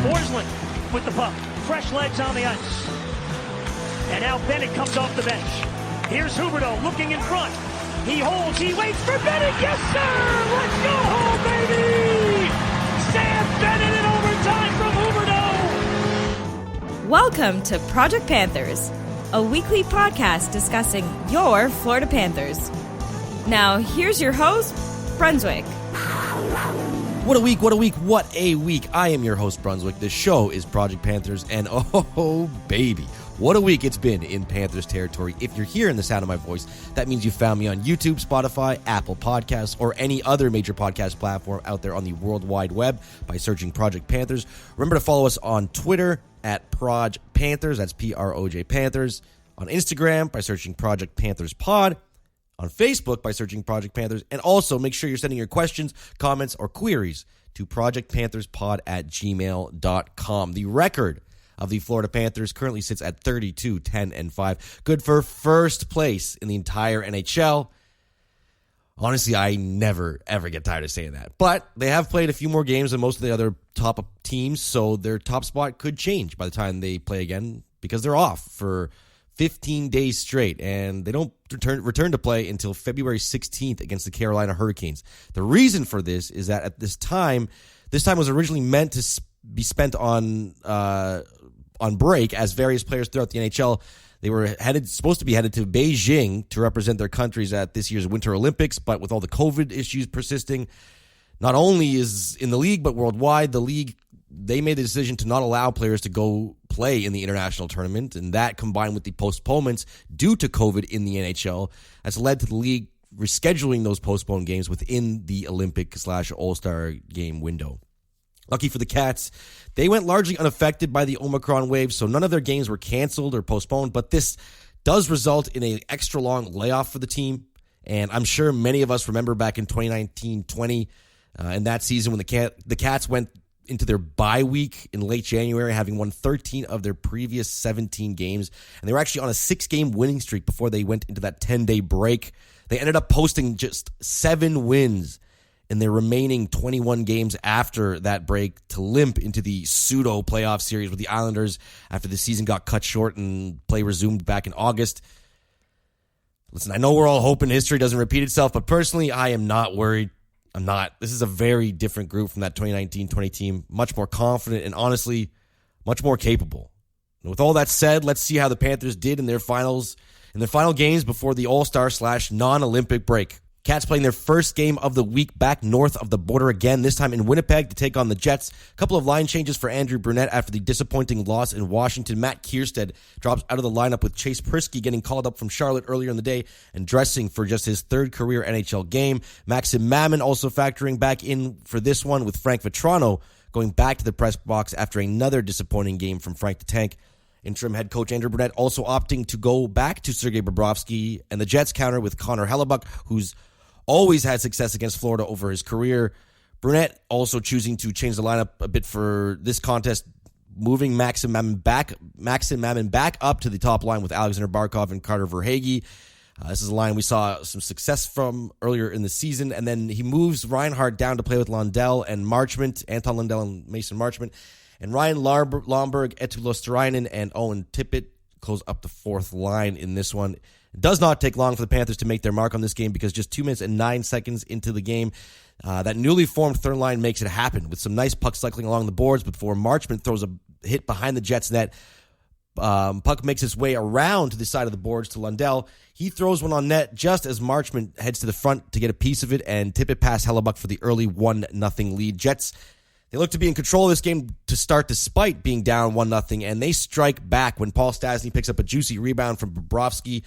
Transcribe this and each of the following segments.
Forsland with the puck. Fresh legs on the ice. And now Bennett comes off the bench. Here's Huberdeau looking in front. He holds, he waits for Bennett. Yes, sir! Let's go home, baby! Sam Bennett in overtime from Huberdeau! Welcome to Project Panthers, a weekly podcast discussing your Florida Panthers. Now, here's your host, Brunswick. What a week, what a week, what a week. I am your host, Brunswick. This show is Project Panthers, and oh, baby, what a week it's been in Panthers territory. If you're hearing the sound of my voice, that means you found me on YouTube, Spotify, Apple Podcasts, or any other major podcast platform out there on the World Wide Web by searching Project Panthers. Remember to follow us on Twitter at Proj Panthers, that's P-R-O-J Panthers, on Instagram by searching Project Panthers Pod, on Facebook by searching Project Panthers, and also make sure you're sending your questions, comments, or queries to projectpantherspod@gmail.com. The record of the Florida Panthers currently sits at 32-10-5, good for first place in the entire NHL. Honestly, I never, ever get tired of saying that. But they have played a few more games than most of the other top teams, so their top spot could change by the time they play again because they're off for 15 days straight, and they don't return to play until February 16th against the Carolina Hurricanes. The reason for this is that at this time was originally meant to be spent on break, as various players throughout the NHL, they were supposed to be headed to Beijing to represent their countries at this year's Winter Olympics, but with all the COVID issues persisting, not only is in the league, but worldwide, the league, they made the decision to not allow players to go play in the international tournament, and that combined with the postponements due to COVID in the NHL has led to the league rescheduling those postponed games within the Olympic/All-Star game window. Lucky for the Cats, they went largely unaffected by the Omicron wave, so none of their games were canceled or postponed, but this does result in an extra long layoff for the team, and I'm sure many of us remember back in 2019-20, in that season when the Cats went into their bye week in late January, having won 13 of their previous 17 games, and they were actually on a 6-game winning streak before they went into that 10-day break. They ended up posting just 7 wins in their remaining 21 games after that break to limp into the pseudo playoff series with the Islanders after the season got cut short and play resumed back in August. Listen, I know we're all hoping history doesn't repeat itself, but personally, I am not worried. I'm not. This is a very different group from that 2019-20 team, much more confident and honestly, much more capable. And with all that said, let's see how the Panthers did in their final games before the All-Star/non-Olympic break. Cats playing their first game of the week back north of the border again, this time in Winnipeg to take on the Jets. A couple of line changes for Andrew Brunette after the disappointing loss in Washington. Matt Kierstead drops out of the lineup with Chase Prisky getting called up from Charlotte earlier in the day and dressing for just his third career NHL game. Maxim Mamin also factoring back in for this one with Frank Vetrano going back to the press box after another disappointing game from Frank the Tank. Interim head coach Andrew Brunette also opting to go back to Sergei Bobrovsky, and the Jets counter with Connor Hellebuck, who's always had success against Florida over his career. Brunette also choosing to change the lineup a bit for this contest, moving Maxim Mamin back up to the top line with Alexander Barkov and Carter Verhaeghe. This is a line we saw some success from earlier in the season, and then he moves Reinhart down to play with Lundell and Marchment, Anton Lundell and Mason Marchment, and Ryan Lomberg, Eetu Luostarinen, and Owen Tippett close up the fourth line in this one. It does not take long for the Panthers to make their mark on this game because just 2 minutes and 9 seconds into the game, that newly formed third line makes it happen with some nice puck cycling along the boards before Marchment throws a hit behind the Jets net. Puck makes its way around to the side of the boards to Lundell. He throws one on net just as Marchment heads to the front to get a piece of it, and Tippett past Hellebuck for the early 1-0 lead. Jets, they look to be in control of this game to start despite being down 1-0, and they strike back when Paul Stastny picks up a juicy rebound from Bobrovsky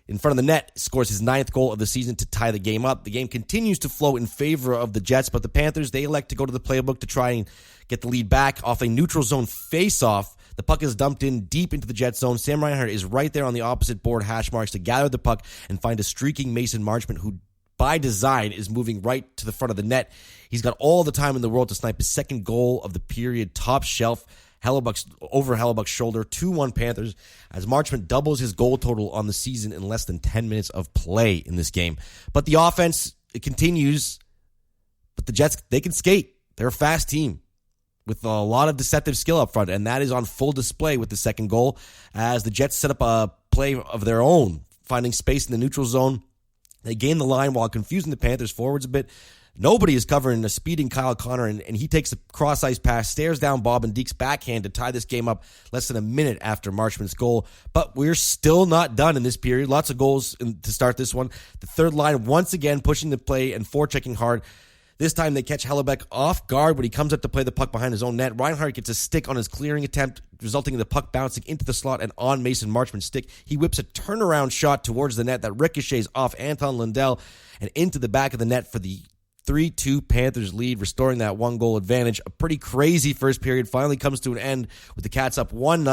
in front of the net, scores his 9th goal of the season to tie the game up. The game continues to flow in favor of the Jets, but the Panthers, they elect to go to the playbook to try and get the lead back off a neutral zone face-off. The puck is dumped in deep into the Jets zone. Sam Reinhart is right there on the opposite board hash marks to gather the puck and find a streaking Mason Marchment, who by design is moving right to the front of the net. He's got all the time in the world to snipe his second goal of the period, top shelf. over Hellebuck's shoulder. 2-1 Panthers as Marchment doubles his goal total on the season in less than 10 minutes of play in this game. But the offense, it continues. But the Jets, they can skate. They're a fast team with a lot of deceptive skill up front, and that is on full display with the second goal as the Jets set up a play of their own, finding space in the neutral zone. They gain the line while confusing the Panthers forwards a bit. Nobody is covering a speeding Kyle Connor, and he takes a cross-ice pass, stares down Bob and Deek's backhand to tie this game up less than a minute after Marchment's goal. But we're still not done in this period. Lots of goals to start this one. The third line once again pushing the play and forechecking hard. This time they catch Hellebuck off guard when he comes up to play the puck behind his own net. Reinhart gets a stick on his clearing attempt, resulting in the puck bouncing into the slot and on Mason Marchment's stick. He whips a turnaround shot towards the net that ricochets off Anton Lundell and into the back of the net for the 3-2 Panthers lead, restoring that one-goal advantage. A pretty crazy first period finally comes to an end with the Cats up one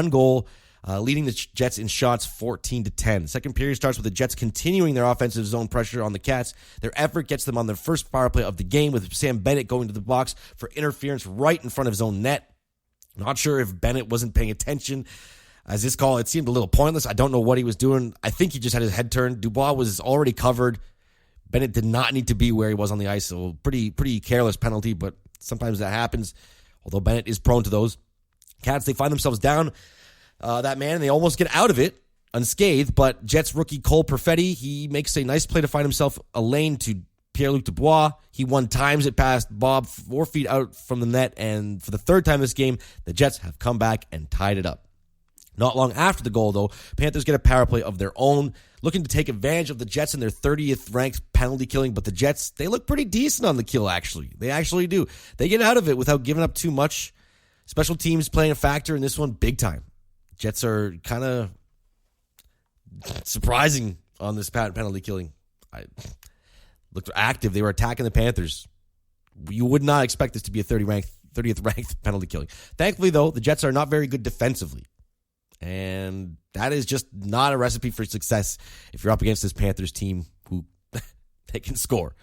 goal, leading the Jets in shots 14-10. Second period starts with the Jets continuing their offensive zone pressure on the Cats. Their effort gets them on their first power play of the game with Sam Bennett going to the box for interference right in front of his own net. Not sure if Bennett wasn't paying attention. As this call, it seemed a little pointless. I don't know what he was doing. I think he just had his head turned. Dubois was already covered. Bennett did not need to be where he was on the ice, so pretty careless penalty, but sometimes that happens, although Bennett is prone to those. Cats, they find themselves down that man, and they almost get out of it unscathed, but Jets rookie Cole Perfetti, he makes a nice play to find himself a lane to Pierre-Luc Dubois. He one times it past Bob 4 feet out from the net, and for the third time this game, the Jets have come back and tied it up. Not long after the goal, though, Panthers get a power play of their own, looking to take advantage of the Jets in their 30th ranked penalty killing, but the Jets, they look pretty decent on the kill, actually. They actually do. They get out of it without giving up too much. Special teams playing a factor in this one big time. Jets are kind of surprising on this penalty killing. I looked active. They were attacking the Panthers. You would not expect this to be a 30th ranked penalty killing. Thankfully, though, the Jets are not very good defensively. And that is just not a recipe for success if you're up against this Panthers team who they can score.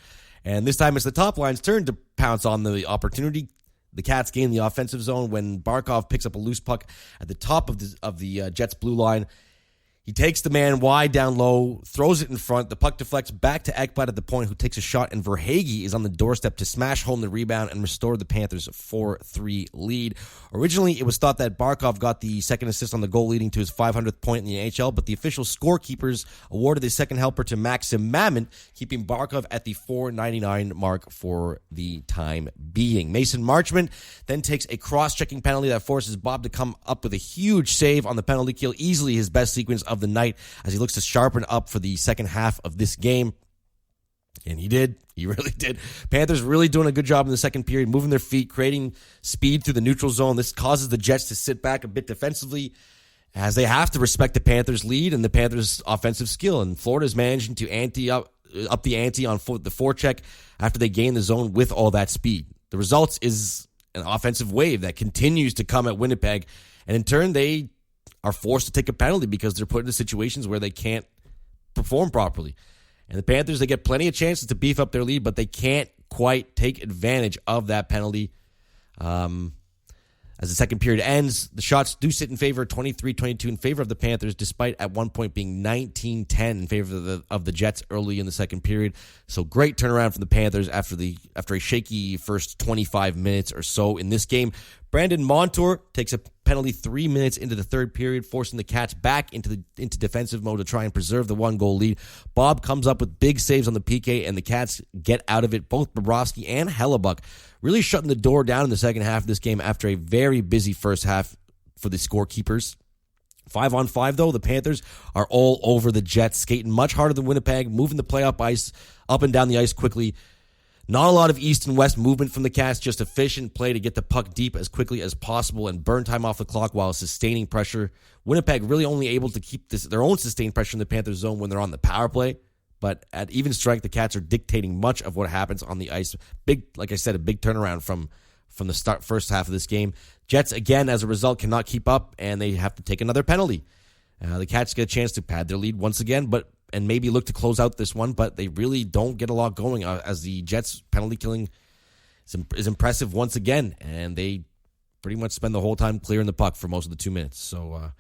And this time it's the top line's turn to pounce on the opportunity. The Cats gain the offensive zone when Barkov picks up a loose puck at the top of the Jets' blue line. He takes the man wide down low, throws it in front. The puck deflects back to Ekblad at the point, who takes a shot, and Verhaeghe is on the doorstep to smash home the rebound and restore the Panthers' 4-3 lead. Originally, it was thought that Barkov got the second assist on the goal, leading to his 500th point in the NHL, but the official scorekeepers awarded the second helper to Maxim Mammon, keeping Barkov at the 499 mark for the time being. Mason Marchment then takes a cross-checking penalty that forces Bob to come up with a huge save on the penalty kill, easily his best sequence of the night as he looks to sharpen up for the second half of this game. And he did. He really did. Panthers really doing a good job in the second period, moving their feet, creating speed through the neutral zone. This causes the Jets to sit back a bit defensively as they have to respect the Panthers' lead and the Panthers' offensive skill. And Florida's managing to up the ante on the forecheck after they gain the zone with all that speed. The results is an offensive wave that continues to come at Winnipeg. And in turn, they are forced to take a penalty because they're put into situations where they can't perform properly. And the Panthers, they get plenty of chances to beef up their lead, but they can't quite take advantage of that penalty. As the second period ends, the shots do sit in favor, 23-22 in favor of the Panthers, despite at one point being 19-10 in favor of the Jets early in the second period. So great turnaround from the Panthers after a shaky first 25 minutes or so in this game. Brandon Montour takes a penalty 3 minutes into the third period, forcing the Cats back into defensive mode to try and preserve the one-goal lead. Bob comes up with big saves on the PK, and the Cats get out of it. Both Bobrovsky and Hellebuck really shutting the door down in the second half of this game after a very busy first half for the scorekeepers. 5-on-5, though, the Panthers are all over the Jets, skating much harder than Winnipeg, moving the play up and down the ice quickly. Not a lot of east and west movement from the Cats, just efficient play to get the puck deep as quickly as possible and burn time off the clock while sustaining pressure. Winnipeg really only able to keep their own sustained pressure in the Panthers zone when they're on the power play. But at even strength, the Cats are dictating much of what happens on the ice. Big, like I said, a big turnaround from the first half of this game. Jets, again, as a result, cannot keep up, and they have to take another penalty. The Cats get a chance to pad their lead once again, and maybe look to close out this one, but they really don't get a lot going as the Jets' penalty killing is impressive once again, and they pretty much spend the whole time clearing the puck for most of the 2 minutes. So,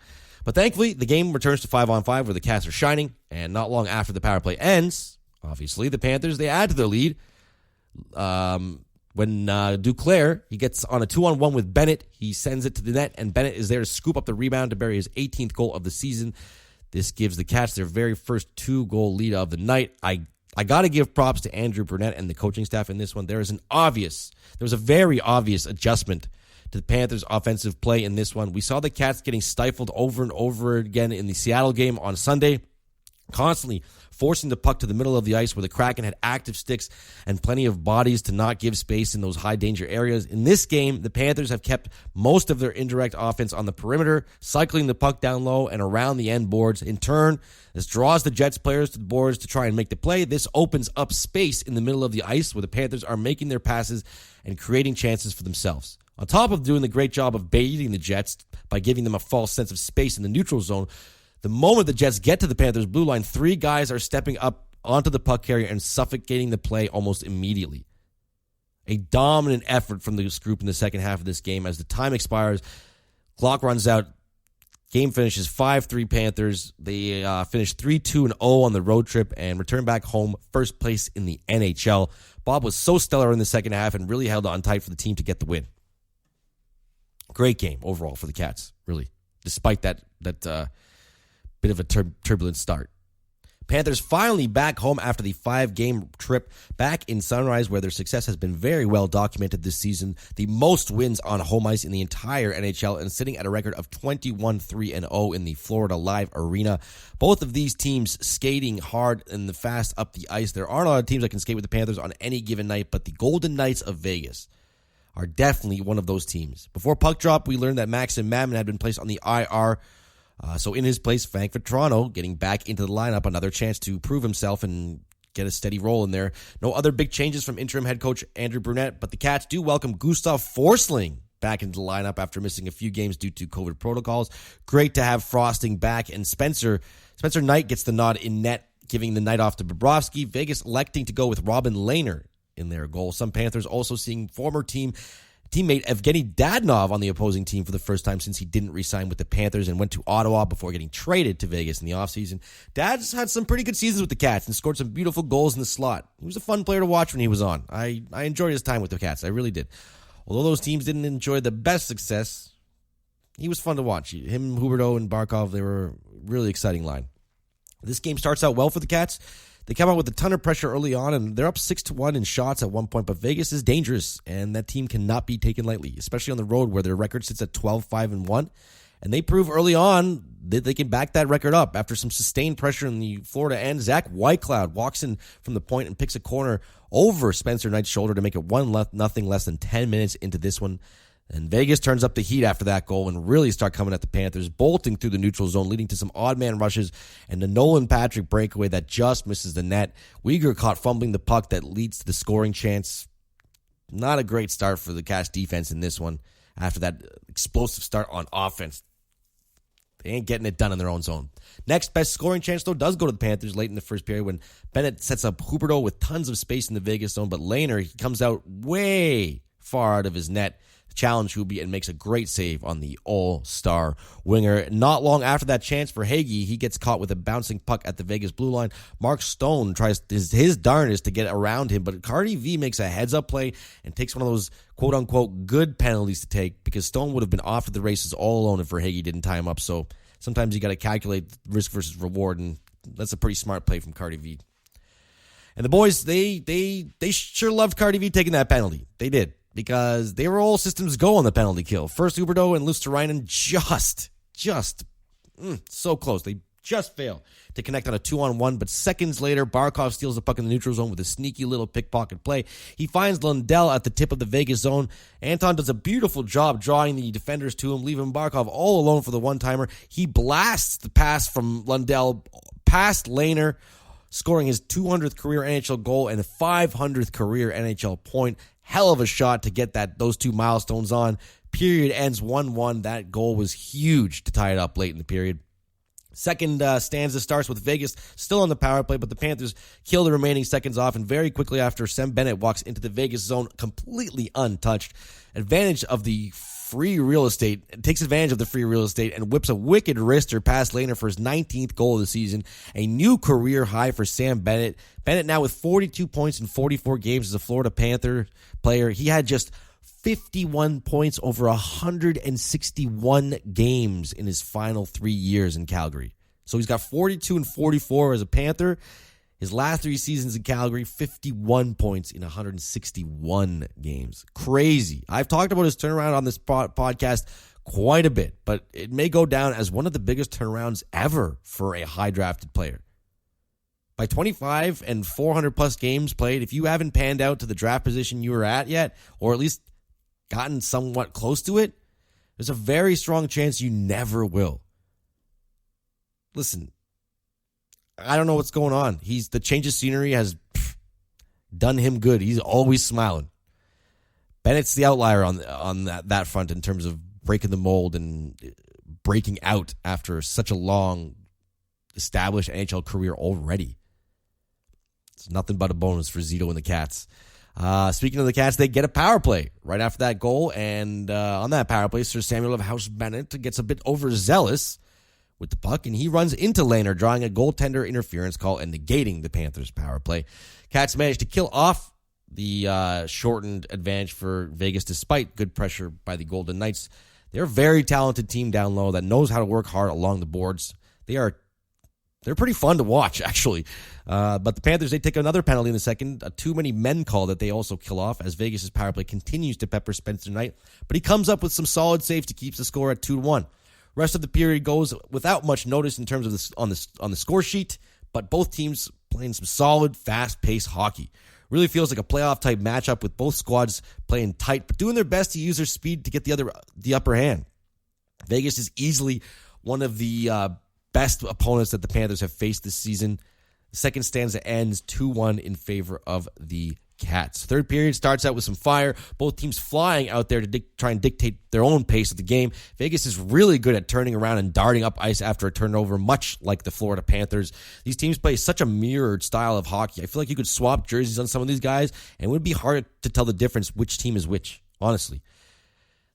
but thankfully, the game returns to 5-on-5 where the Cats are shining, and not long after the power play ends, obviously, the Panthers, they add to their lead. When Duclair, he gets on a 2-on-1 with Bennett, he sends it to the net, and Bennett is there to scoop up the rebound to bury his 18th goal of the season. This gives the Cats their very first 2-goal lead of the night. I got to give props to Andrew Brunette and the coaching staff in this one. There was a very obvious adjustment to the Panthers' offensive play in this one. We saw the Cats getting stifled over and over again in the Seattle game on Sunday, constantly forcing the puck to the middle of the ice where the Kraken had active sticks and plenty of bodies to not give space in those high-danger areas. In this game, the Panthers have kept most of their indirect offense on the perimeter, cycling the puck down low and around the end boards. In turn, this draws the Jets players to the boards to try and make the play. This opens up space in the middle of the ice where the Panthers are making their passes and creating chances for themselves. On top of doing the great job of baiting the Jets by giving them a false sense of space in the neutral zone, the moment the Jets get to the Panthers' blue line, 3 guys are stepping up onto the puck carrier and suffocating the play almost immediately. A dominant effort from this group in the second half of this game. As the time expires, clock runs out, game finishes 5-3 Panthers. They finish 3-2-0 on the road trip and return back home first place in the NHL. Bob was so stellar in the second half and really held on tight for the team to get the win. Great game overall for the Cats, really, despite that bit of a turbulent start. Panthers finally back home after the 5-game trip back in Sunrise, where their success has been very well documented this season. The most wins on home ice in the entire NHL and sitting at a record of 21-3-0 in the Florida Live Arena. Both of these teams skating hard and fast up the ice. There aren't a lot of teams that can skate with the Panthers on any given night, but the Golden Knights of Vegas are definitely one of those teams. Before puck drop, we learned that Maxim Mammon had been placed on the IR. So in his place, Frank Vetrano getting back into the lineup, another chance to prove himself and get a steady role in there. No other big changes from interim head coach Andrew Brunette, but the Cats do welcome Gustav Forsling back into the lineup after missing a few games due to COVID protocols. Great to have Frosting back, and Spencer Knight gets the nod in net, giving the night off to Bobrovsky. Vegas electing to go with Robin Lehner in their goal. Some Panthers also seeing former teammate Evgeny Dadonov on the opposing team for the first time since he didn't re-sign with the Panthers and went to Ottawa before getting traded to Vegas in the offseason. Dad's had some pretty good seasons with the Cats and scored some beautiful goals in the slot. He was a fun player to watch when he was on. I enjoyed his time with the Cats. I really did. Although those teams didn't enjoy the best success, he was fun to watch. Him, Huberdeau, and Barkov, they were a really exciting line. This game starts out well for the Cats. They come out with a ton of pressure early on, and they're up 6-1 in shots at one point, but Vegas is dangerous, and that team cannot be taken lightly, especially on the road where their record sits at 12-5-1, and they prove early on that they can back that record up. After some sustained pressure in the Florida end, Zach Whitecloud walks in from the point and picks a corner over Spencer Knight's shoulder to make it 1-0 less than 10 minutes into this one. And Vegas turns up the heat after that goal and really start coming at the Panthers, bolting through the neutral zone, leading to some odd man rushes and the Nolan Patrick breakaway that just misses the net. Uyghur caught fumbling the puck that leads to the scoring chance. Not a great start for the Cats defense in this one after that explosive start on offense. They ain't getting it done in their own zone. Next best scoring chance, though, does go to the Panthers late in the first period when Bennett sets up Huberdeau with tons of space in the Vegas zone, but Lehner, he comes out way far out of his net. Challenge Hubie and makes a great save on the all-star winger. Not long after that chance for Hagee, he gets caught with a bouncing puck at the Vegas blue line. Mark Stone tries his darndest to get around him, but Cardi V makes a heads-up play and takes one of those quote-unquote good penalties to take because Stone would have been off at the races all alone if Hagee didn't tie him up. So sometimes you got to calculate risk versus reward, and that's a pretty smart play from Cardi V. And the boys, they sure loved Cardi V taking that penalty. They did. Because they were all systems go on the penalty kill. First, Huberdeau and Luosterainen just so close. They just fail to connect on a 2-on-1, but seconds later, Barkov steals the puck in the neutral zone with a sneaky little pickpocket play. He finds Lundell at the tip of the Vegas zone. Anton does a beautiful job drawing the defenders to him, leaving Barkov all alone for the one-timer. He blasts the pass from Lundell past Lehner, scoring his 200th career NHL goal and 500th career NHL point. Hell of a shot to get those two milestones on. Period ends 1-1. That goal was huge to tie it up late in the period. Second stanza starts with Vegas still on the power play, but the Panthers kill the remaining seconds off, and very quickly after, Sam Bennett walks into the Vegas zone completely untouched. Advantage of the free real estate, takes advantage of the free real estate, and whips a wicked wrister past Lehner for his 19th goal of the season. A new career high for Sam Bennett. Bennett now with 42 points in 44 games as a Florida Panther player. He had just 51 points over 161 games in his final 3 years in Calgary. So he's got 42 and 44 as a Panther. His last 3 seasons in Calgary, 51 points in 161 games. Crazy. I've talked about his turnaround on this podcast quite a bit, but it may go down as one of the biggest turnarounds ever for a high-drafted player. By 25 and 400-plus games played, if you haven't panned out to the draft position you were at yet, or at least gotten somewhat close to it, there's a very strong chance you never will. Listen, I don't know what's going on. The change of scenery has done him good. He's always smiling. Bennett's the outlier on that front in terms of breaking the mold and breaking out after such a long established NHL career already. It's nothing but a bonus for Zito and the Cats. Speaking of the Cats, they get a power play right after that goal, and on that power play, Sir Samuel of House Bennett gets a bit overzealous with the puck, and he runs into Lehner, drawing a goaltender interference call and negating the Panthers' power play. Cats managed to kill off the shortened advantage for Vegas despite good pressure by the Golden Knights. They're a very talented team down low that knows how to work hard along the boards. They're pretty fun to watch, actually. But the Panthers, they take another penalty in the second, a too many men call that they also kill off as Vegas' power play continues to pepper Spencer Knight. But he comes up with some solid saves to keep the score at 2-1. Rest of the period goes without much notice in terms of this on the score sheet, but both teams playing some solid, fast-paced hockey. Really feels like a playoff-type matchup with both squads playing tight, but doing their best to use their speed to get the upper hand. Vegas is easily one of the best opponents that the Panthers have faced this season. The second stanza ends 2-1 in favor of the Cats. Third period starts out with some fire. Both teams flying out there to try and dictate their own pace of the game. Vegas is really good at turning around and darting up ice after a turnover, much like the Florida Panthers. These teams play such a mirrored style of hockey. I feel like you could swap jerseys on some of these guys, and it would be hard to tell the difference which team is which, honestly.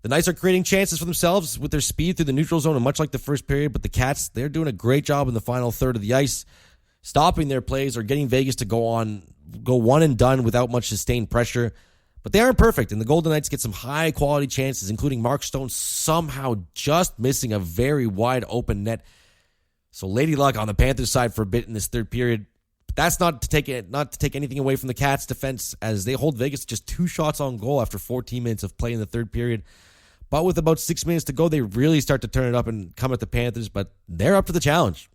The Knights are creating chances for themselves with their speed through the neutral zone, and much like the first period, but the Cats, they're doing a great job in the final third of the ice, stopping their plays or getting Vegas to go one and done without much sustained pressure. But they aren't perfect, and the Golden Knights get some high-quality chances, including Mark Stone somehow just missing a very wide-open net. So Lady Luck on the Panthers side for a bit in this third period. But that's not to take anything away from the Cats' defense, as they hold Vegas to just 2 shots on goal after 14 minutes of play in the third period. But with about 6 minutes to go, they really start to turn it up and come at the Panthers, but they're up to the challenge.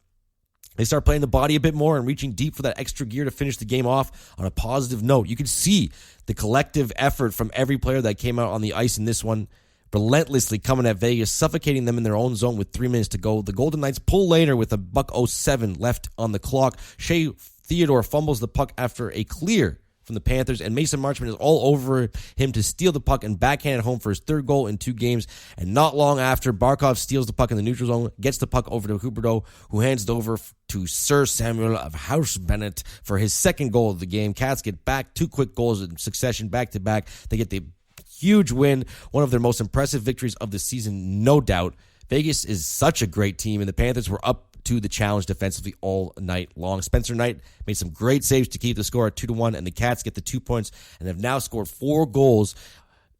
They start playing the body a bit more and reaching deep for that extra gear to finish the game off on a positive note. You can see the collective effort from every player that came out on the ice in this one, relentlessly coming at Vegas, suffocating them in their own zone with 3 minutes to go. The Golden Knights pull later with a $1:07 left on the clock. Shea Theodore fumbles the puck after a clear from the Panthers, and Mason Marchment is all over him to steal the puck and backhand it home for his third goal in 2 games. And not long after, Barkov steals the puck in the neutral zone, gets the puck over to Huberdeau, who hands it over to Sir Samuel of House Bennett for his second goal of the game. Cats get back 2 quick goals in succession, back-to-back. They get the huge win, one of their most impressive victories of the season, no doubt. Vegas is such a great team, and the Panthers were up to the challenge defensively all night long. Spencer Knight made some great saves to keep the score at 2-1, and the Cats get the 2 points and have now scored 4 goals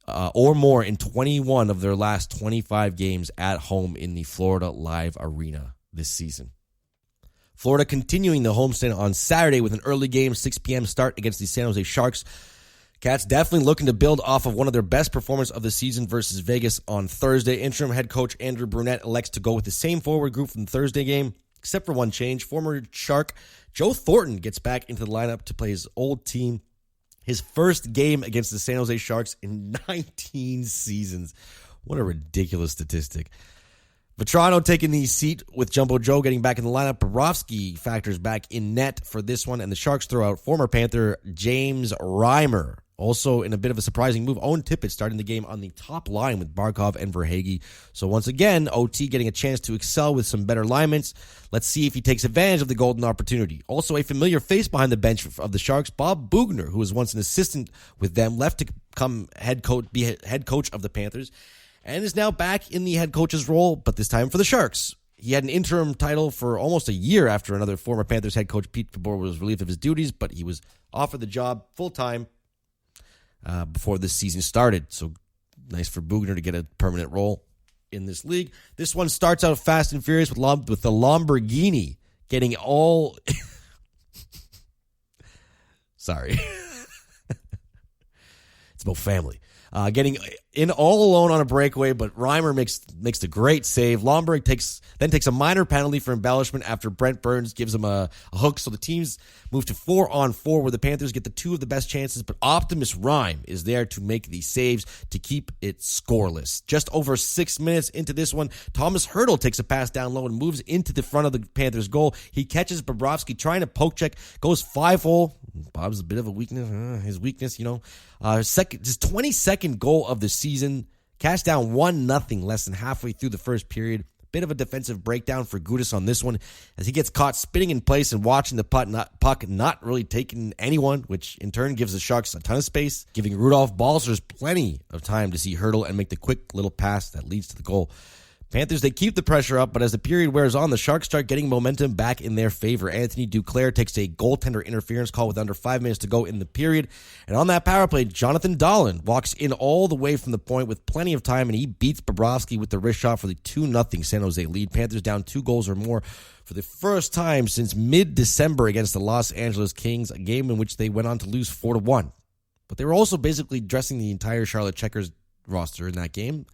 or more in 21 of their last 25 games at home in the Florida Live Arena this season. Florida continuing the homestand on Saturday with an early game, 6 p.m. start against the San Jose Sharks. Cats definitely looking to build off of one of their best performances of the season versus Vegas on Thursday. Interim head coach Andrew Brunette elects to go with the same forward group from the Thursday game, except for one change. Former Shark Joe Thornton gets back into the lineup to play his old team. His first game against the San Jose Sharks in 19 seasons. What a ridiculous statistic. Vetrano taking the seat with Jumbo Joe getting back in the lineup. Bobrovsky factors back in net for this one, and the Sharks throw out former Panther James Reimer. Also, in a bit of a surprising move, Owen Tippett starting the game on the top line with Barkov and Verhaeghe. So once again, OT getting a chance to excel with some better alignments. Let's see if he takes advantage of the golden opportunity. Also, a familiar face behind the bench of the Sharks, Bob Bugner, who was once an assistant with them, left to become be head coach of the Panthers. and is now back in the head coach's role, but this time for the Sharks. He had an interim title for almost a year after another former Panthers head coach, Pete DeBoer, was relieved of his duties, but he was offered the job full-time before this season started. So nice for Bugner to get a permanent role in this league. This one starts out fast and furious with the Lamborghini getting all... Sorry. It's about family. Getting in all alone on a breakaway, but Reimer makes a great save. Lomberg takes a minor penalty for embellishment after Brent Burns gives him a hook. So the teams move to 4-on-4, where the Panthers get the two of the best chances, but Optimus Rhyme is there to make these saves to keep it scoreless. Just over 6 minutes into this one, Thomas Hertl takes a pass down low and moves into the front of the Panthers' goal. He catches Bobrovsky trying to poke check, goes 5-hole. Bob's a bit of a weakness. His weakness, his 22nd goal of the season. Cast down 1-0 less than halfway through the first period. Bit of a defensive breakdown for Gudas on this one as he gets caught spinning in place and watching the puck not really taking anyone, which in turn gives the Sharks a ton of space, giving Rudolph Balcers plenty of time to see Hertl and make the quick little pass that leads to the goal. Panthers, they keep the pressure up, but as the period wears on, the Sharks start getting momentum back in their favor. Anthony Duclair takes a goaltender interference call with under 5 minutes to go in the period. And on that power play, Jonathan Dahlen walks in all the way from the point with plenty of time, and he beats Bobrovsky with the wrist shot for the 2-0 San Jose lead. Panthers down 2 goals or more for the first time since mid-December against the Los Angeles Kings, a game in which they went on to lose 4-1. But they were also basically dressing the entire Charlotte Checkers roster in that game.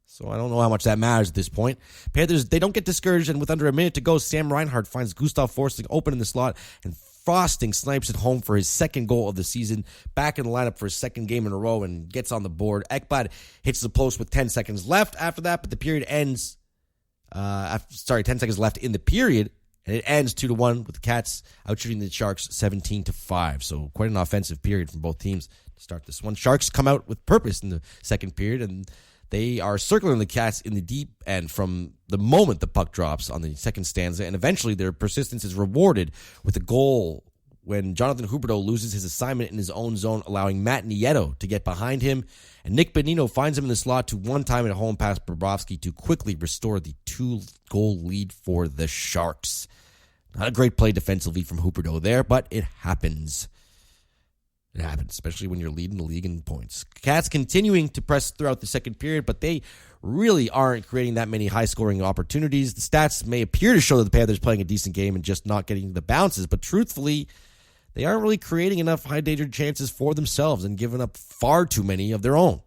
So I don't know how much that matters at this point. Panthers, they don't get discouraged, and with under a minute to go, Sam Reinhart finds Gustav Forsling open in the slot, and Frosting snipes it home for his second goal of the season, back in the lineup for his second game in a row and gets on the board. Ekblad hits the post with 10 seconds left after that, but the period ends, 10 seconds left in the period, and it ends 2-1 with the Cats outshooting the Sharks 17-5. So quite an offensive period from both teams to start this one. Sharks come out with purpose in the second period, and they are circling the Cats in the deep end from the moment the puck drops on the second stanza, and eventually their persistence is rewarded with a goal when Jonathan Huberdeau loses his assignment in his own zone, allowing Matt Nieto to get behind him, and Nick Bonino finds him in the slot to one time at a home pass Bobrovsky to quickly restore the 2-goal lead for the Sharks. Not a great play defensively from Huberdeau there, but it happens. It happens, especially when you're leading the league in points. Cats continuing to press throughout the second period, but they really aren't creating that many high-scoring opportunities. The stats may appear to show that the Panthers playing a decent game and just not getting the bounces, but truthfully, they aren't really creating enough high-danger chances for themselves and giving up far too many of their own.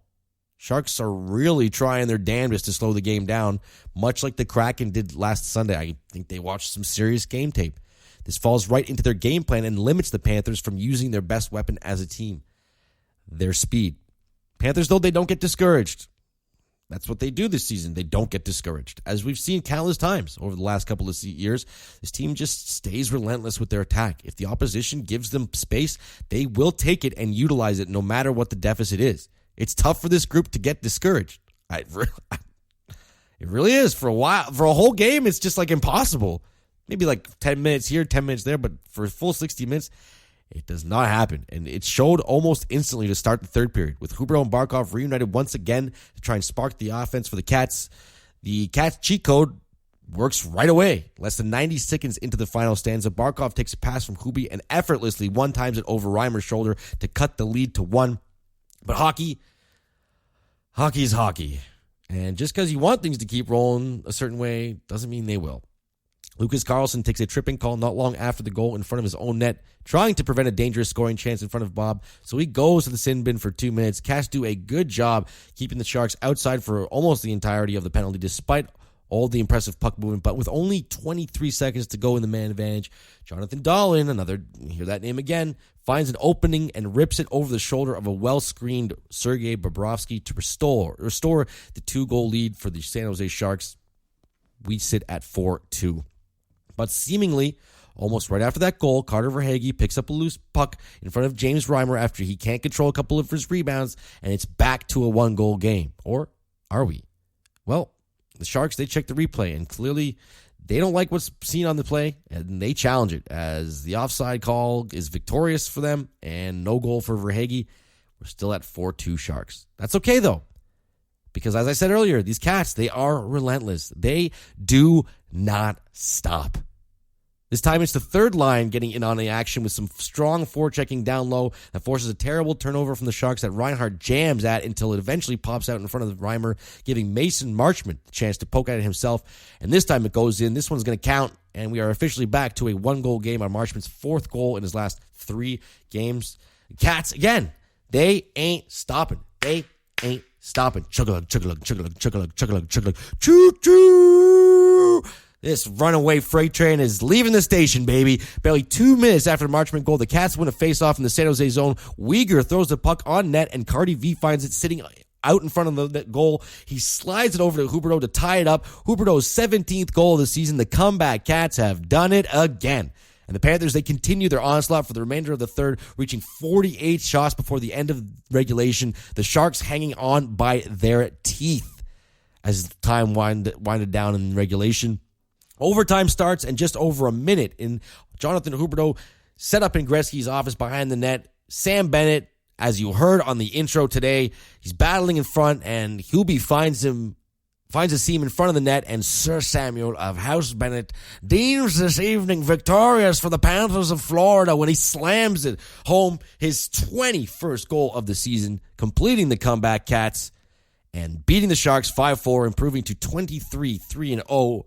Sharks are really trying their damnedest to slow the game down, much like the Kraken did last Sunday. I think they watched some serious game tape. This falls right into their game plan and limits the Panthers from using their best weapon as a team, their speed. Panthers, though, they don't get discouraged. That's what they do this season. They don't get discouraged. As we've seen countless times over the last couple of years, this team just stays relentless with their attack. If the opposition gives them space, they will take it and utilize it no matter what the deficit is. It's tough for this group to get discouraged. It really is. For a while, for a whole game, it's just like impossible. Maybe like 10 minutes here, 10 minutes there, but for a full 60 minutes, it does not happen. And it showed almost instantly to start the third period, with Huberdeau and Barkov reunited once again to try and spark the offense for the Cats. The Cats cheat code works right away. Less than 90 seconds into the final stanza, Barkov takes a pass from Hubie and effortlessly one-times it over Reimer's shoulder to cut the lead to 1. But hockey is hockey. And just because you want things to keep rolling a certain way doesn't mean they will. Lucas Carlson takes a tripping call not long after the goal in front of his own net, trying to prevent a dangerous scoring chance in front of Bob. So he goes to the sin bin for 2 minutes. Cats do a good job keeping the Sharks outside for almost the entirety of the penalty, despite all the impressive puck movement. But with only 23 seconds to go in the man advantage, Jonathan Dahlen, hear that name again, finds an opening and rips it over the shoulder of a well-screened Sergei Bobrovsky to restore the 2-goal lead for the San Jose Sharks. We sit at 4-2. But seemingly, almost right after that goal, Carter Verhaeghe picks up a loose puck in front of James Reimer after he can't control a couple of his rebounds, and it's back to a 1-goal game. Or are we? Well, the Sharks, they check the replay, and clearly they don't like what's seen on the play, and they challenge it as the offside call is victorious for them, and no goal for Verhaeghe. We're still at 4-2 Sharks. That's okay, though, because as I said earlier, these Cats, they are relentless. They do not stop. This time it's the third line getting in on the action with some strong forechecking down low that forces a terrible turnover from the Sharks that Reinhart jams at until it eventually pops out in front of the Reimer, giving Mason Marchment the chance to poke at it himself. And this time it goes in. This one's going to count, and we are officially back to a one-goal game on Marchment's fourth goal in his last 3 games. Cats, again, they ain't stopping. They ain't stopping. Chug-a-lug, chug-a-lug, chug-a-lug, chug-a-lug, chug-a-lug, chug-a-lug, choo-choo! This runaway freight train is leaving the station, baby. Barely 2 minutes after the Marchment goal, the Cats win a face-off in the San Jose zone. Weegar throws the puck on net, and Cardi V finds it sitting out in front of the goal. He slides it over to Huberdeau to tie it up. Huberdeau's 17th goal of the season. The comeback Cats have done it again. And the Panthers, they continue their onslaught for the remainder of the third, reaching 48 shots before the end of regulation. The Sharks hanging on by their teeth as time winded down in regulation. Overtime starts, and just over a minute in, Jonathan Huberdeau set up in Gretzky's office behind the net. Sam Bennett, as you heard on the intro today, he's battling in front, and Hubie finds a seam in front of the net, and Sir Samuel of House Bennett deems this evening victorious for the Panthers of Florida when he slams it home, his 21st goal of the season, completing the comeback Cats and beating the Sharks 5-4, improving to 23-3-0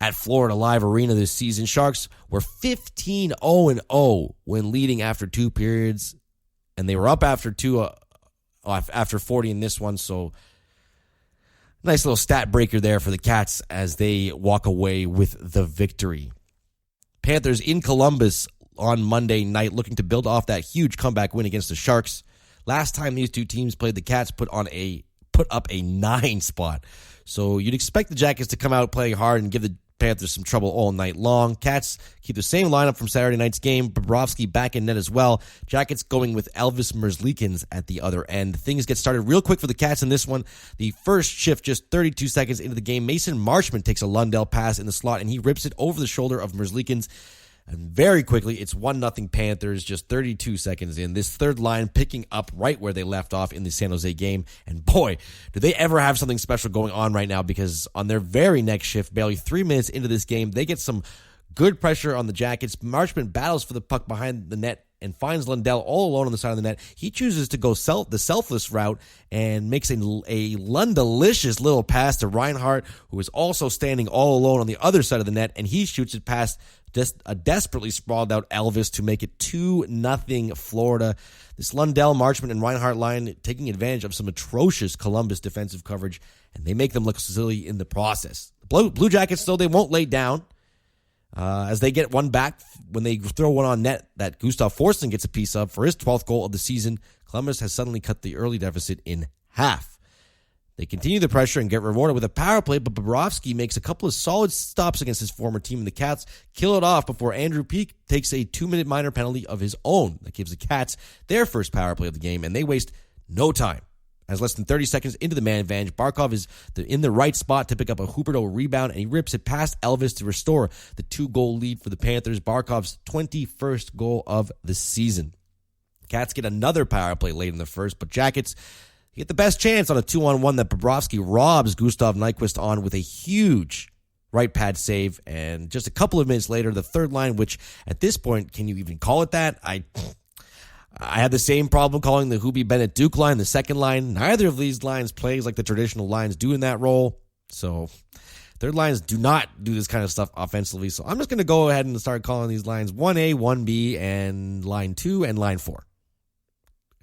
at Florida Live Arena this season. Sharks were 15-0-0 when leading after 2 periods, and they were up after 40 in this one, so nice little stat breaker there for the Cats as they walk away with the victory. Panthers in Columbus on Monday night looking to build off that huge comeback win against the Sharks. Last time these two teams played, the Cats put up a 9 spot. So you'd expect the Jackets to come out playing hard and give the Panthers some trouble all night long. Cats keep the same lineup from Saturday night's game. Bobrovsky back in net as well. Jackets going with Elvis Merzlikins at the other end. Things get started real quick for the Cats in this one. The first shift, just 32 seconds into the game, Mason Marchment takes a Lundell pass in the slot, and he rips it over the shoulder of Merzlikins. And very quickly, it's 1-0 Panthers, just 32 seconds in. This third line picking up right where they left off in the San Jose game. And boy, do they ever have something special going on right now, because on their very next shift, barely 3 minutes into this game, they get some good pressure on the Jackets. Marchment battles for the puck behind the net and finds Lundell all alone on the side of the net. He chooses to go the selfless route and makes a Lundellicious little pass to Reinhart, who is also standing all alone on the other side of the net, and he shoots it past just a desperately sprawled out Elvis to make it 2-0 Florida. This Lundell, Marchment, and Reinhart line taking advantage of some atrocious Columbus defensive coverage, and they make them look silly in the process. The Blue Jackets, though, they won't lay down. As they get one back when they throw one on net that Gustav Forsling gets a piece of for his 12th goal of the season, Columbus has suddenly cut the early deficit in half. They continue the pressure and get rewarded with a power play, but Bobrovsky makes a couple of solid stops against his former team, and the Cats kill it off before Andrew Peeke takes a 2-minute minor penalty of his own. That gives the Cats their first power play of the game, and they waste no time. As less than 30 seconds into the man advantage, Barkov is in the right spot to pick up a Huberdeau rebound, and he rips it past Elvis to restore the 2-goal lead for the Panthers, Barkov's 21st goal of the season. Cats get another power play late in the first, but Jackets get the best chance on a 2-on-1 that Bobrovsky robs Gustav Nyquist on with a huge right pad save. And just a couple of minutes later, the third line, which at this point, can you even call it that? I had the same problem calling the Hubie Bennett Duke line the second line. Neither of these lines plays like the traditional lines do in that role. So third lines do not do this kind of stuff offensively. So I'm just going to go ahead and start calling these lines 1A, 1B, and line 2 and line 4.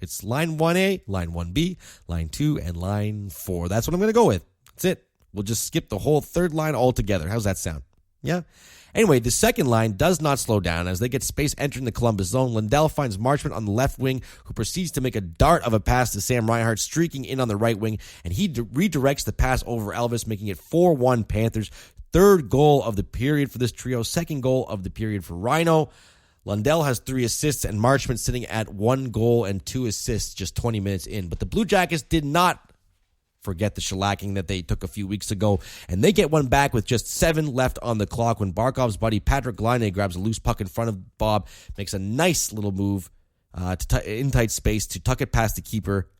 It's line 1A, line 1B, line 2, and line 4. That's what I'm going to go with. That's it. We'll just skip the whole third line altogether. How's that sound? Yeah? Anyway, the second line does not slow down as they get space entering the Columbus zone. Lundell finds Marchment on the left wing, who proceeds to make a dart of a pass to Sam Reinhart, streaking in on the right wing, and he redirects the pass over Elvis, making it 4-1 Panthers. Third goal of the period for this trio. Second goal of the period for Rhino. Lundell has 3 assists, and Marchment sitting at 1 goal and 2 assists just 20 minutes in. But the Blue Jackets did not forget the shellacking that they took a few weeks ago, and they get one back with just 7 left on the clock when Barkov's buddy Patrick Laine grabs a loose puck in front of Bob, makes a nice little move in tight space to tuck it past the keeper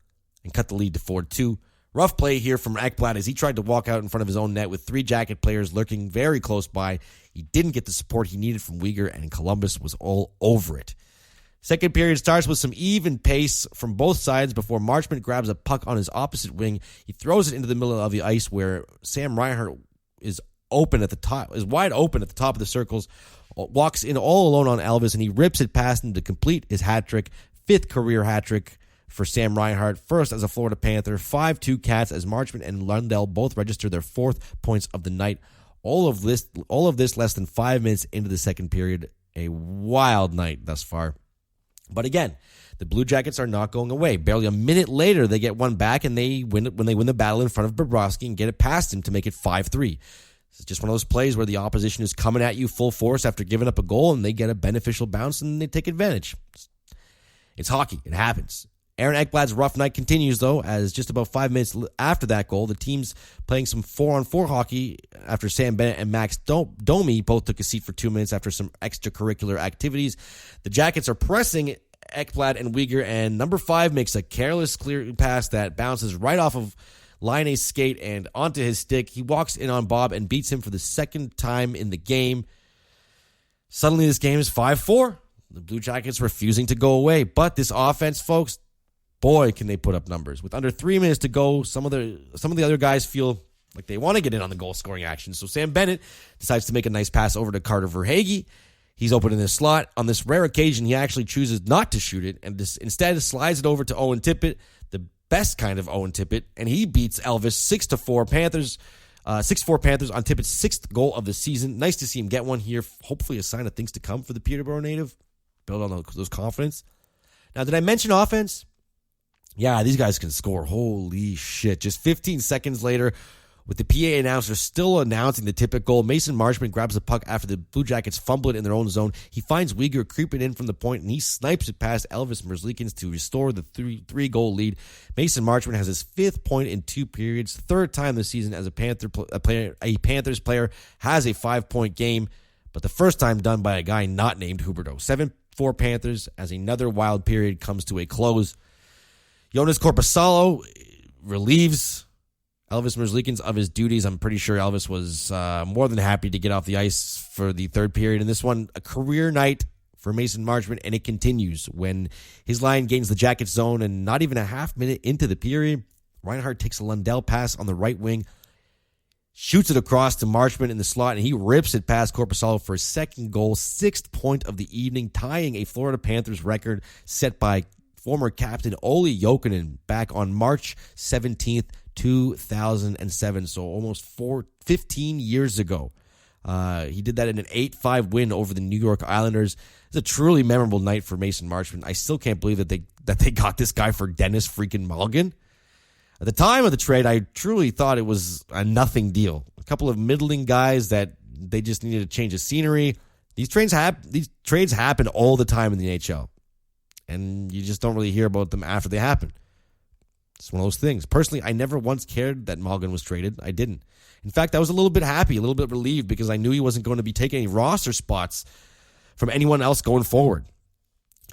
and cut the lead to 4-2. Rough play here from Ekblad as he tried to walk out in front of his own net with 3 Jacket players lurking very close by. He didn't get the support he needed from Uyghur, and Columbus was all over it. Second period starts with some even pace from both sides before Marchment grabs a puck on his opposite wing. He throws it into the middle of the ice where Sam Reinhart is wide open at the top of the circles, walks in all alone on Elvis, and he rips it past him to complete his hat trick. 5th career hat trick for Sam Reinhart, first as a Florida Panther. 5-2 Cats as Marchment and Lundell both register their 4th points of the night. All of this less than 5 minutes into the second period. A wild night thus far. But again, the Blue Jackets are not going away. Barely a minute later, they get one back, and they win the battle in front of Bobrovsky and get it past him to make it 5-3. It's just one of those plays where the opposition is coming at you full force after giving up a goal, and they get a beneficial bounce, and they take advantage. It's hockey. It happens. Aaron Ekblad's rough night continues, though, as just about 5 minutes after that goal, the team's playing some 4-on-4 hockey after Sam Bennett and Max Domi both took a seat for 2 minutes after some extracurricular activities. The Jackets are pressing Ekblad and Uyghur, and number 5 makes a careless clear pass that bounces right off of Laine's skate and onto his stick. He walks in on Bob and beats him for the second time in the game. Suddenly, this game is 5-4. The Blue Jackets refusing to go away. But this offense, folks, boy, can they put up numbers. With under 3 minutes to go, some of the other guys feel like they want to get in on the goal-scoring action. So Sam Bennett decides to make a nice pass over to Carter Verhaeghe. He's open in the slot. On this rare occasion, he actually chooses not to shoot it and instead slides it over to Owen Tippett, the best kind of Owen Tippett, and he beats Elvis 6-4 Panthers. 6-4 Panthers on Tippett's 6th goal of the season. Nice to see him get one here. Hopefully a sign of things to come for the Peterborough native. Build on those confidence. Now, did I mention offense? Yeah, these guys can score. Holy shit. Just 15 seconds later, with the PA announcer still announcing the Tippett goal, Mason Marchment grabs the puck after the Blue Jackets fumble it in their own zone. He finds Uyghur creeping in from the point, and he snipes it past Elvis Merzlikins to restore the 3-goal lead. Mason Marchment has his 5th point in 2 periods, 3rd time this season as a Panthers player has a 5-point game, but the first time done by a guy not named Huberdeau. 7-4 Panthers as another wild period comes to a close. Jonas Korpisalo relieves Elvis Merzlikins of his duties. I'm pretty sure Elvis was more than happy to get off the ice for the 3rd period. In this one, a career night for Mason Marchment, and it continues when his line gains the Jackets zone, and not even a half minute into the period, Reinhart takes a Lundell pass on the right wing, shoots it across to Marchment in the slot, and he rips it past Korpisalo for his 2nd goal, 6th point of the evening, tying a Florida Panthers record set by former captain Olli Jokinen back on March 17th, 2007, so almost 15 years ago. He did that in an 8-5 win over the New York Islanders. It's a truly memorable night for Mason Marchment. I still can't believe that they got this guy for Dennis freaking Mulligan. At the time of the trade, I truly thought it was a nothing deal. A couple of middling guys that they just needed a change of scenery. These trades happen all the time in the NHL, and you just don't really hear about them after they happen. It's one of those things. Personally, I never once cared that Mulligan was traded. I didn't. In fact, I was a little bit happy, a little bit relieved, because I knew he wasn't going to be taking any roster spots from anyone else going forward.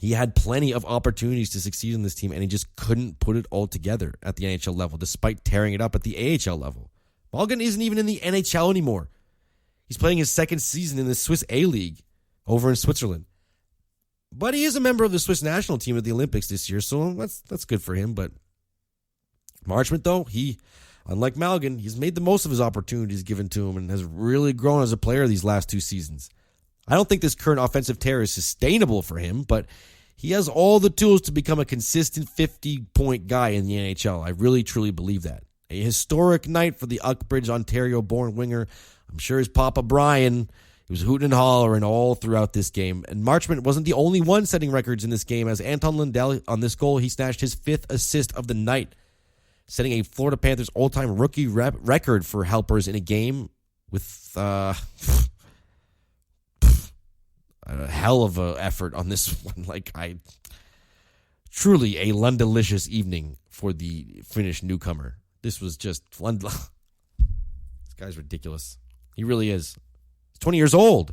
He had plenty of opportunities to succeed in this team, and he just couldn't put it all together at the NHL level, despite tearing it up at the AHL level. Mulligan isn't even in the NHL anymore. He's playing his 2nd season in the Swiss A-League over in Switzerland. But he is a member of the Swiss national team at the Olympics this year, so that's good for him. But Marchment, though, unlike Mulligan, he's made the most of his opportunities given to him and has really grown as a player these last 2 seasons. I don't think this current offensive tear is sustainable for him, but he has all the tools to become a consistent 50-point guy in the NHL. I really, truly believe that. A historic night for the Uxbridge, Ontario-born winger. I'm sure his papa, Brian, he was hooting and hollering all throughout this game. And Marchment wasn't the only one setting records in this game, as Anton Lundell, on this goal, he snatched his 5th assist of the night, setting a Florida Panthers all-time rookie record for helpers in a game with a hell of an effort on this one. Truly a Lundellicious evening for the Finnish newcomer. This was just this guy's ridiculous. He really is. He's 20 years old.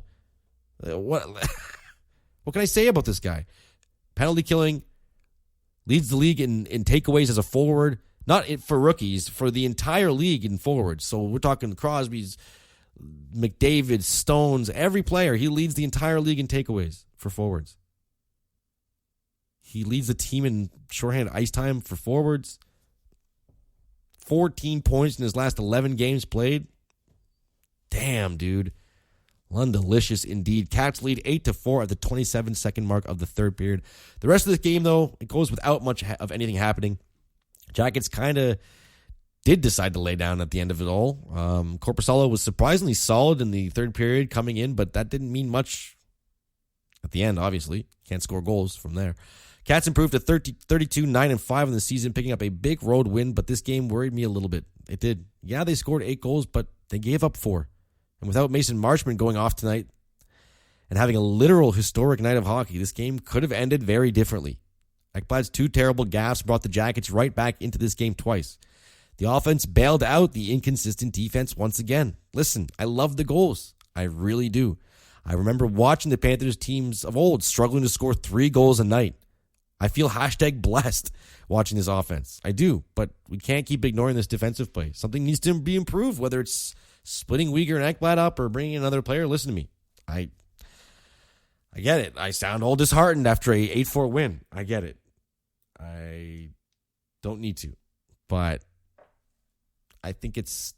What can I say about this guy? Penalty killing, leads the league in takeaways as a forward, Not for rookies, for the entire league in forwards. So we're talking Crosby's, McDavid, Stones, every player. He leads the entire league in takeaways for forwards. He leads the team in shorthand ice time for forwards. 14 points in his last 11 games played. Damn, dude. Lundellicious indeed. Cats lead 8-4 at the 27-second mark of the third period. The rest of this game, though, it goes without much of anything happening. Jackets kind of did decide to lay down at the end of it all. Korpisalo was surprisingly solid in the third period coming in, but that didn't mean much at the end, obviously. Can't score goals from there. Cats improved to 32, 9-5 in the season, picking up a big road win, but this game worried me a little bit. It did. Yeah, they scored 8 goals, but they gave up 4. And without Mason Marchment going off tonight and having a literal historic night of hockey, this game could have ended very differently. Ekblad's 2 terrible gaffes brought the Jackets right back into this game twice. The offense bailed out the inconsistent defense once again. Listen, I love the goals. I really do. I remember watching the Panthers teams of old struggling to score 3 goals a night. I feel #blessed watching this offense. I do, but we can't keep ignoring this defensive play. Something needs to be improved, whether it's splitting Uyghur and Ekblad up or bringing another player. Listen to me. I get it. I sound all disheartened after a 8-4 win. I get it. I don't need to, but I think it's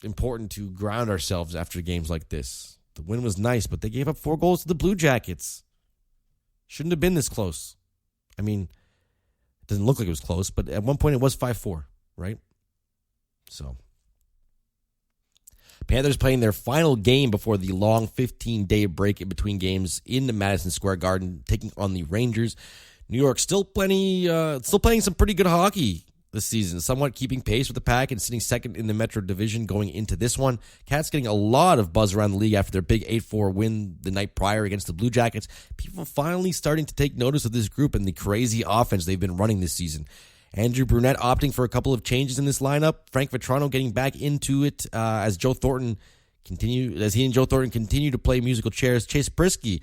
important to ground ourselves after games like this. The win was nice, but they gave up 4 goals to the Blue Jackets. Shouldn't have been this close. I mean, it doesn't look like it was close, but at one point it was 5-4, right? So, Panthers playing their final game before the long 15-day break in between games in the Madison Square Garden, taking on the Rangers. New York still playing some pretty good hockey this season, somewhat keeping pace with the Pack and sitting second in the Metro Division going into this one. Cats getting a lot of buzz around the league after their big 8-4 win the night prior against the Blue Jackets. People finally starting to take notice of this group and the crazy offense they've been running this season. Andrew Brunette opting for a couple of changes in this lineup. Frank Vetrano getting back into it as he and Joe Thornton continue to play musical chairs. Chase Prisky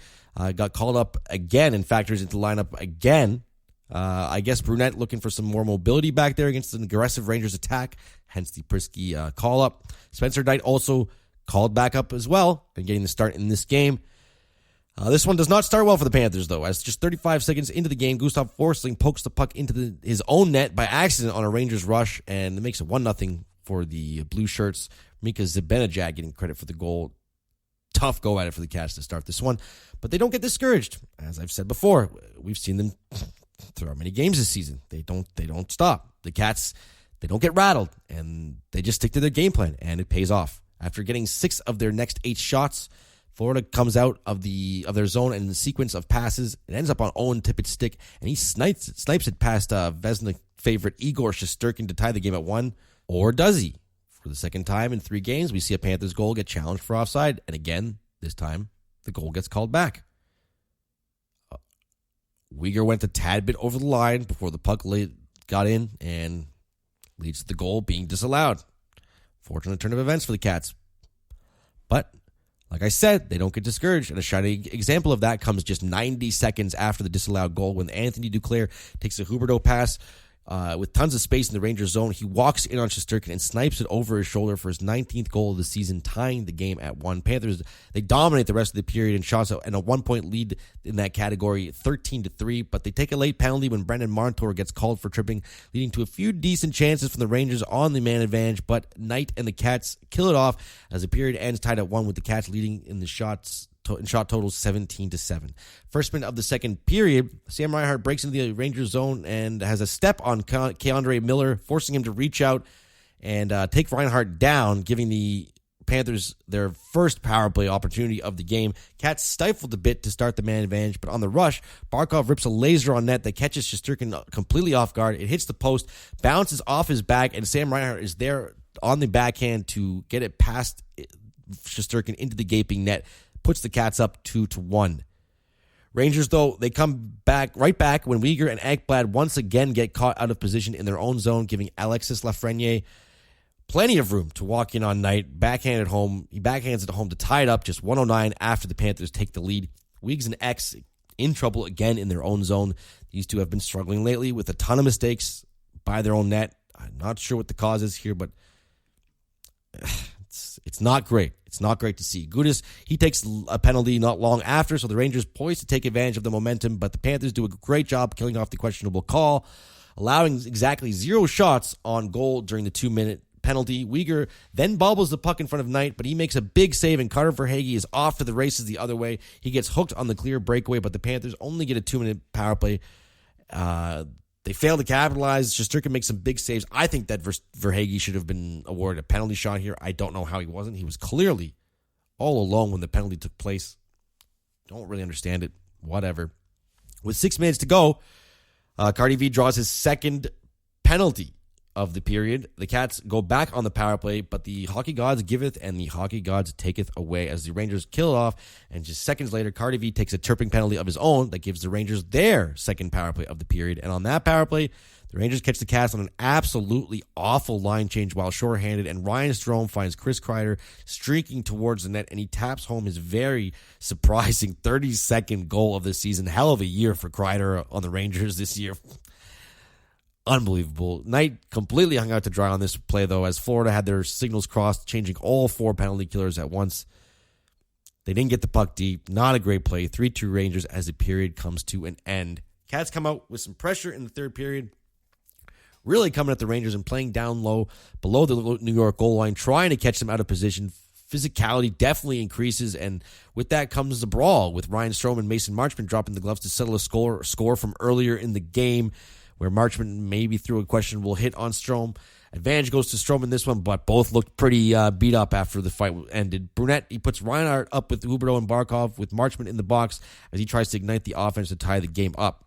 got called up again and factors into the lineup again. I guess Brunette looking for some more mobility back there against an aggressive Rangers attack, hence the Prisky call-up. Spencer Knight also called back up as well and getting the start in this game. This one does not start well for the Panthers, though, as just 35 seconds into the game, Gustav Forsling pokes the puck into his own net by accident on a Rangers rush, and it makes it 1-0 for the Blue Shirts. Mika Zibanejad getting credit for the goal. Tough go at it for the Cats to start this one, but they don't get discouraged. As I've said before, we've seen them throughout many games this season. They don't stop. The Cats, they don't get rattled, and they just stick to their game plan, and it pays off. After getting 6 of their next 8 shots, Florida comes out of their zone and in the sequence of passes. It ends up on Owen Tippett's stick, and he snipes it past Vezina favorite Igor Shesterkin to tie the game at 1. Or does he? For the second time in 3 games, we see a Panthers goal get challenged for offside, and again, this time, the goal gets called back. Uyghur went a tad bit over the line before the puck got in and leads to the goal being disallowed. Fortunate turn of events for the Cats. But, like I said, they don't get discouraged, and a shining example of that comes just 90 seconds after the disallowed goal when Anthony Duclair takes a Huberdeau pass with tons of space in the Rangers zone. He walks in on Shesterkin and snipes it over his shoulder for his 19th goal of the season, tying the game at 1. Panthers, they dominate the rest of the period in shots and a 1-point lead in that category, 13-3, but they take a late penalty when Brendan Montour gets called for tripping, leading to a few decent chances from the Rangers on the man advantage, but Knight and the Cats kill it off as the period ends tied at 1 with the Cats leading in shot totals 17-7. First minute of the second period, Sam Reinhart breaks into the Rangers zone and has a step on Keandre Miller, forcing him to reach out and take Reinhart down, giving the Panthers their first power play opportunity of the game. Cats stifled a bit to start the man advantage, but on the rush, Barkov rips a laser on net that catches Shesterkin completely off guard. It hits the post, bounces off his back, and Sam Reinhart is there on the backhand to get it past Shesterkin into the gaping net. Puts the Cats up 2-1. Rangers, though, they come right back when Uyghur and Ekblad once again get caught out of position in their own zone, giving Alexis Lafreniere plenty of room to walk in on Knight. He backhands it home to tie it up just 109 after the Panthers take the lead. Weegs and X in trouble again in their own zone. These two have been struggling lately with a ton of mistakes by their own net. Not sure what the cause is here, but it's not great. It's not great to see. Gudas, he takes a penalty not long after, so the Rangers poised to take advantage of the momentum, but the Panthers do a great job killing off the questionable call, allowing exactly 0 shots on goal during the 2-minute penalty. Weegar then bobbles the puck in front of Knight, but he makes a big save, and Carter Verhaeghe is off to the races the other way. He gets hooked on the clear breakaway, but the Panthers only get a 2-minute power play. They fail to capitalize. Shesterkin makes some big saves. I think that Verhaeghe should have been awarded a penalty shot here. I don't know how he wasn't. He was clearly all alone when the penalty took place. Don't really understand it. Whatever. With 6 minutes to go, Cardi V draws his second penalty of the period. The Cats go back on the power play, but the hockey gods giveth and the hockey gods taketh away as the Rangers kill it off. And just seconds later, Cardi V takes a chirping penalty of his own that gives the Rangers their second power play of the period. And on that power play, the Rangers catch the Cats on an absolutely awful line change while shorthanded, and Ryan Strome finds Chris Kreider streaking towards the net, and he taps home his very surprising 32nd goal of the season. Hell of a year for Kreider on the Rangers this year. Unbelievable. Knight completely hung out to dry on this play, though, as Florida had their signals crossed, changing all 4 penalty killers at once. They didn't get the puck deep. Not a great play. 3-2 Rangers as the period comes to an end. Cats come out with some pressure in the third period, really coming at the Rangers and playing down low below the New York goal line, trying to catch them out of position. Physicality definitely increases, and with that comes the brawl, with Ryan Strome and Mason Marchment dropping the gloves to settle a score from earlier in the game, where Marchment maybe threw a questionable hit on Strome. Advantage goes to Strome in this one, but both looked pretty beat up after the fight ended. Brunette, he puts Reinhart up with Huberdeau and Barkov, with Marchment in the box as he tries to ignite the offense to tie the game up.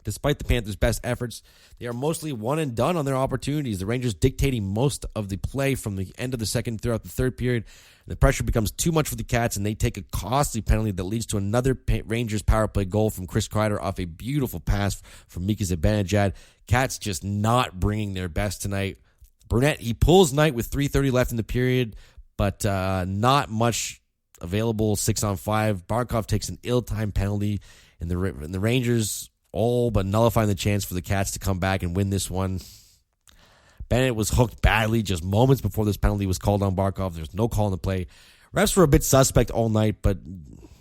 Despite the Panthers' best efforts, they are mostly one and done on their opportunities. The Rangers dictating most of the play from the end of the second throughout the third period. The pressure becomes too much for the Cats, and they take a costly penalty that leads to another Rangers power play goal from Chris Kreider off a beautiful pass from Mika Zibanejad. Cats just not bringing their best tonight. Burnett, he pulls Knight with 3:30 left in the period, but not much available 6-on-5. Barkov takes an ill-timed penalty, and the Rangers all but nullifying the chance for the Cats to come back and win this one. Bennett was hooked badly just moments before this penalty was called on Barkov. There's no call in the play. Refs were a bit suspect all night, but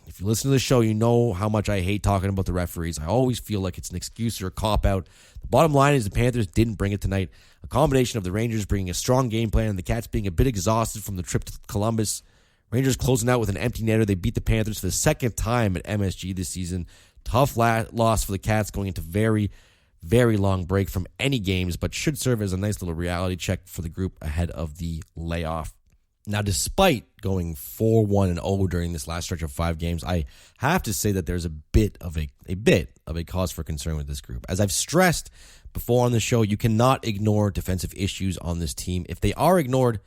if you listen to the show, you know how much I hate talking about the referees. I always feel like it's an excuse or a cop-out. The bottom line is the Panthers didn't bring it tonight. A combination of the Rangers bringing a strong game plan and the Cats being a bit exhausted from the trip to Columbus. Rangers closing out with an empty netter. They beat the Panthers for the second time at MSG this season. Tough loss for the Cats going into very, very long break from any games, but should serve as a nice little reality check for the group ahead of the layoff. Now, despite going 4-1-0 during this last stretch of 5 games, I have to say that there's a bit of a cause for concern with this group. As I've stressed before on the show, you cannot ignore defensive issues on this team. If they are ignored,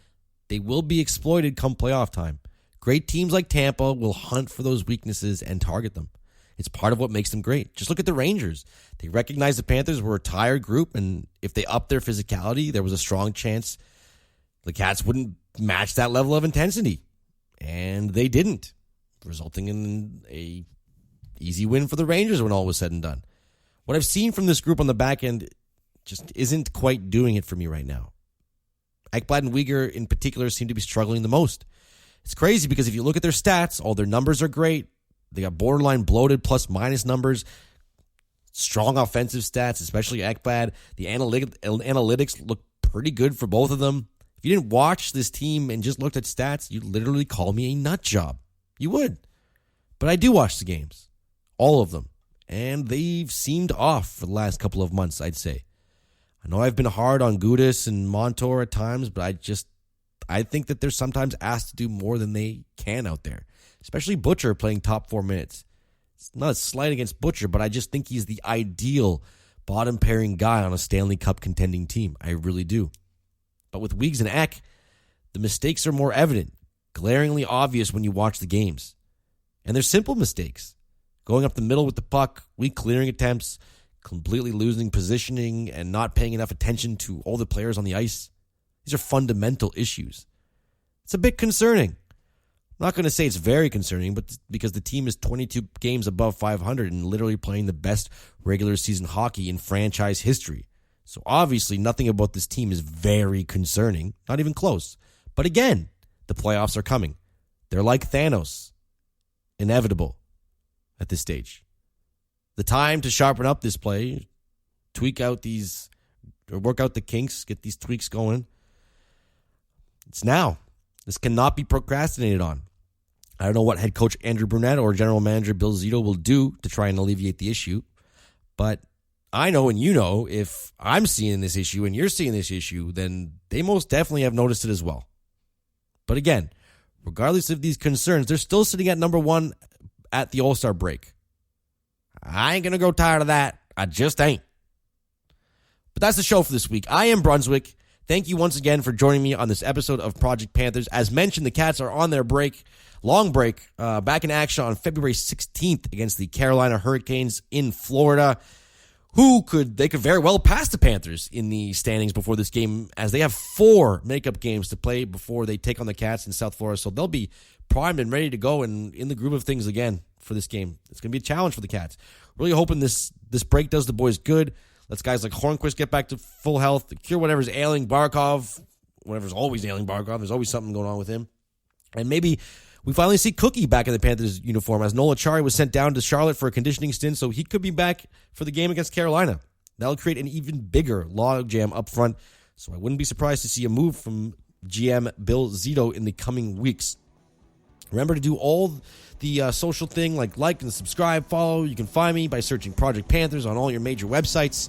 they will be exploited come playoff time. Great teams like Tampa will hunt for those weaknesses and target them. It's part of what makes them great. Just look at the Rangers. They recognized the Panthers were a tired group, and if they upped their physicality, there was a strong chance the Cats wouldn't match that level of intensity. And they didn't, resulting in a easy win for the Rangers when all was said and done. What I've seen from this group on the back end just isn't quite doing it for me right now. Ekblad and Weegar in particular seem to be struggling the most. It's crazy because if you look at their stats, all their numbers are great. They got borderline bloated plus-minus numbers, strong offensive stats, especially Ekblad. The analytics look pretty good for both of them. If you didn't watch this team and just looked at stats, you'd literally call me a nut job. You would. But I do watch the games, all of them, and they've seemed off for the last couple of months, I'd say. I know I've been hard on Gudas and Montour at times, but I think that they're sometimes asked to do more than they can out there. Especially Butcher playing top 4 minutes. It's not a slight against Butcher, but I just think he's the ideal bottom pairing guy on a Stanley Cup contending team. I really do. But with Weegs and Ek, the mistakes are more evident, glaringly obvious when you watch the games. And they're simple mistakes. Going up the middle with the puck, weak clearing attempts, completely losing positioning, and not paying enough attention to all the players on the ice. These are fundamental issues. It's a bit concerning. I'm not going to say it's very concerning, but because the team is 22 games above 500 and literally playing the best regular season hockey in franchise history. So obviously nothing about this team is very concerning, not even close. But again, the playoffs are coming. They're like Thanos, inevitable at this stage. The time to sharpen up this play, tweak out these, or work out the kinks, get these tweaks going. It's now. This cannot be procrastinated on. I don't know what head coach Andrew Brunette or general manager Bill Zito will do to try and alleviate the issue, but I know and you know if I'm seeing this issue and you're seeing this issue, then they most definitely have noticed it as well. But again, regardless of these concerns, they're still sitting at number 1 at the All-Star break. I ain't going to grow tired of that. I just ain't. But that's the show for this week. I am Brunswick. Thank you once again for joining me on this episode of Project Panthers. As mentioned, the Cats are on their break, long break, back in action on February 16th against the Carolina Hurricanes in Florida. They could very well pass the Panthers in the standings before this game, as they have 4 makeup games to play before they take on the Cats in South Florida. So they'll be primed and ready to go and in the groove of things again for this game. It's going to be a challenge for the Cats. Really hoping this break does the boys good. Let's guys like Hornquist get back to full health, cure whatever's ailing Barkov, whatever's always ailing Barkov. There's always something going on with him. And maybe we finally see Cookie back in the Panthers uniform, as Nola Chari was sent down to Charlotte for a conditioning stint, so he could be back for the game against Carolina. That'll create an even bigger logjam up front, so I wouldn't be surprised to see a move from GM Bill Zito in the coming weeks. Remember to do all the social thing, like and subscribe, follow. You can find me by searching Project Panthers on all your major websites.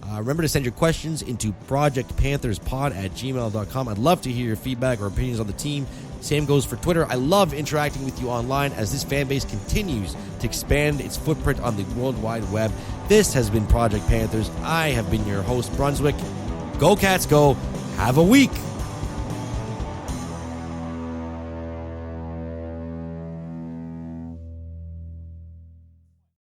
Remember to send your questions into projectpantherspod@gmail.com. I'd love to hear your feedback or opinions on the team. Same goes for Twitter. I love interacting with you online as this fan base continues to expand its footprint on the World Wide Web. This has been Project Panthers. I have been your host, Brunswick. Go Cats, go. Have a week.